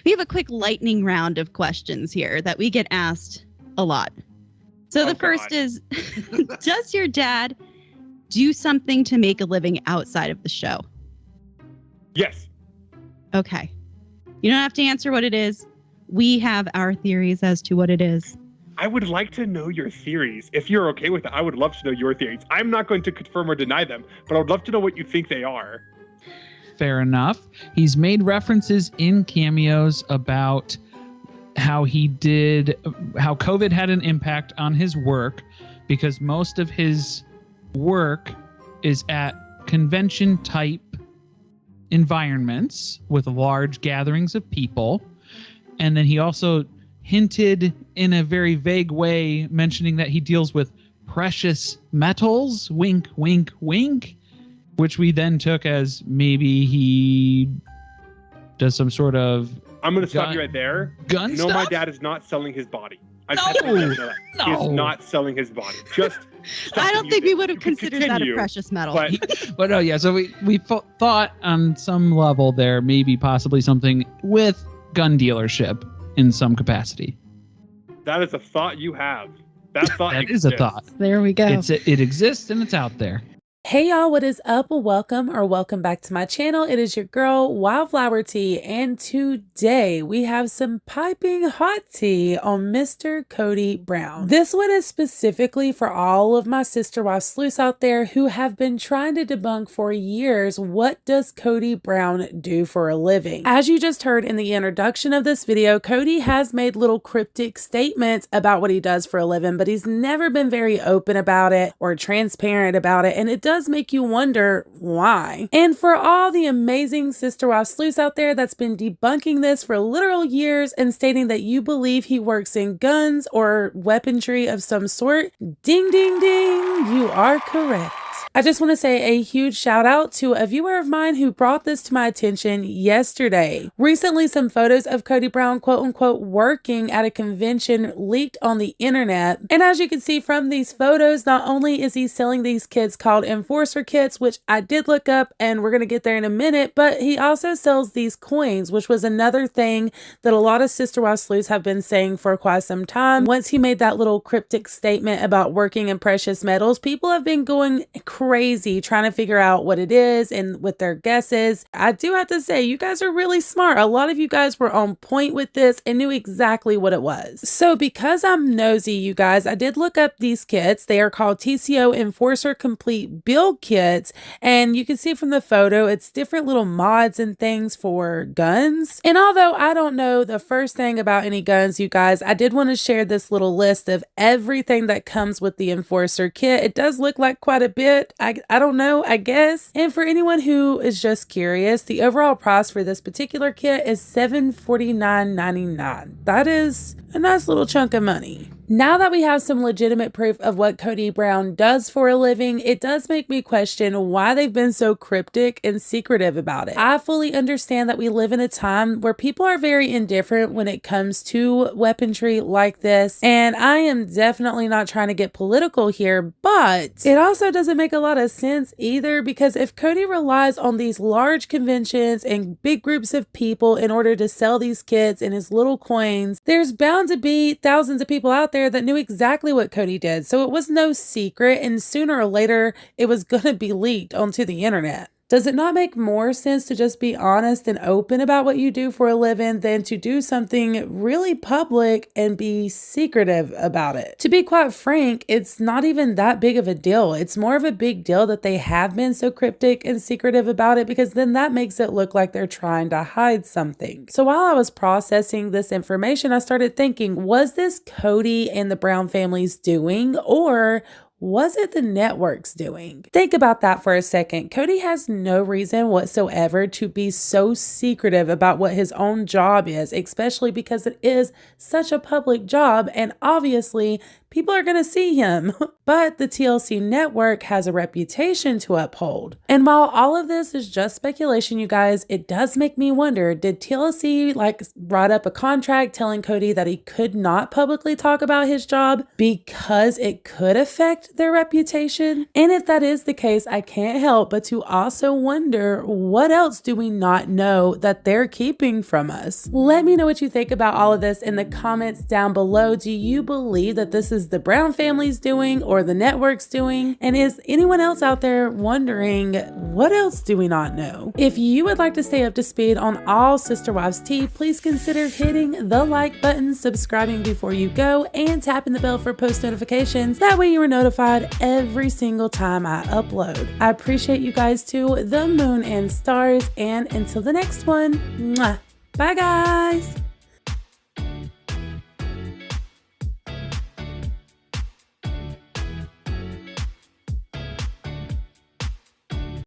We have a quick lightning round of questions here that we get asked a lot. So the first is, does your dad do something to make a living outside of the show? Yes. Okay. You don't have to answer what it is. We have our theories as to what it is. I would like to know your theories. If you're okay with it, I would love to know your theories. I'm not going to confirm or deny them, but I would love to know what you think they are. Fair enough. He's made references in cameos about how COVID had an impact on his work because most of his work is at convention type environments with large gatherings of people. And then he also hinted in a very vague way, mentioning that he deals with precious metals, wink, wink, wink, which we then took as maybe he does some sort of I'm going to stop you right there. Gun stuff? My dad is not selling his body. He's not selling his body. Just I don't think we would have considered that a precious metal. But no, yeah. So we thought on some level there maybe possibly something with gun dealership in some capacity. That is a thought you have. That thought that exists. Is a thought. There we go. It exists and it's out there. Hey y'all, what is up? Welcome back to my channel. It is your girl Wildflower Tea, and today we have some piping hot tea on Mr. Kody Brown. This one is specifically for all of my sister wife sleuths out there who have been trying to debunk for years, what does Kody Brown do for a living? As you just heard in the introduction of this video, Kody has made little cryptic statements about what he does for a living, but he's never been very open about it or transparent about it, and it does make you wonder why. And for all the amazing sister wife sleuths out there that's been debunking this for literal years and stating that you believe he works in guns or weaponry of some sort, ding ding ding, you are correct. I just want to say a huge shout out to a viewer of mine who brought this to my attention yesterday. Recently, some photos of Kody Brown, quote unquote, working at a convention leaked on the internet. And as you can see from these photos, not only is he selling these kits called enforcer kits, which I did look up and we're going to get there in a minute, but he also sells these coins, which was another thing that a lot of sister wife sleuths have been saying for quite some time. Once he made that little cryptic statement about working in precious metals, people have been going crazy trying to figure out what it is and with their guesses. I do have to say, you guys are really smart. A lot of you guys were on point with this and knew exactly what it was. So because I'm nosy, you guys, I did look up these kits. They are called TCO Enforcer Complete Build Kits. And you can see from the photo, it's different little mods and things for guns. And although I don't know the first thing about any guns, you guys, I did want to share this little list of everything that comes with the Enforcer kit. It does look like quite a bit. I don't know, I guess. And for anyone who is just curious, the overall price for this particular kit is $749.99. That is a nice little chunk of money. Now that we have some legitimate proof of what Kody Brown does for a living, it does make me question why they've been so cryptic and secretive about it. I fully understand that we live in a time where people are very indifferent when it comes to weaponry like this, and I am definitely not trying to get political here, but it also doesn't make a lot of sense either, because if Kody relies on these large conventions and big groups of people in order to sell these kits and his little coins, there's bound to be thousands of people out there that knew exactly what Kody did. So it was no secret, and sooner or later it was going to be leaked onto the internet. Does it not make more sense to just be honest and open about what you do for a living than to do something really public and be secretive about it? To be quite frank, it's not even that big of a deal. It's more of a big deal that they have been so cryptic and secretive about it, because then that makes it look like they're trying to hide something. So while I was processing this information, I started thinking, was this Kody and the Brown family's doing, or was it the network's doing? Think about that for a second. Kody has no reason whatsoever to be so secretive about what his own job is, especially because it is such a public job, and obviously people are going to see him. But the TLC network has a reputation to uphold. And while all of this is just speculation, you guys, it does make me wonder, did TLC brought up a contract telling Kody that he could not publicly talk about his job because it could affect their reputation? And if that is the case, I can't help but to also wonder, what else do we not know that they're keeping from us? Let me know what you think about all of this in the comments down below. Do you believe that this is the Brown family's doing or the network's doing? And is anyone else out there wondering, what else do we not know? If you would like to stay up to speed on all Sister Wives tea, please consider hitting the like button, subscribing before you go, and tapping the bell for post notifications. That way you are notified every single time I upload. I appreciate you guys to the moon and stars, and until the next one, mwah. Bye guys.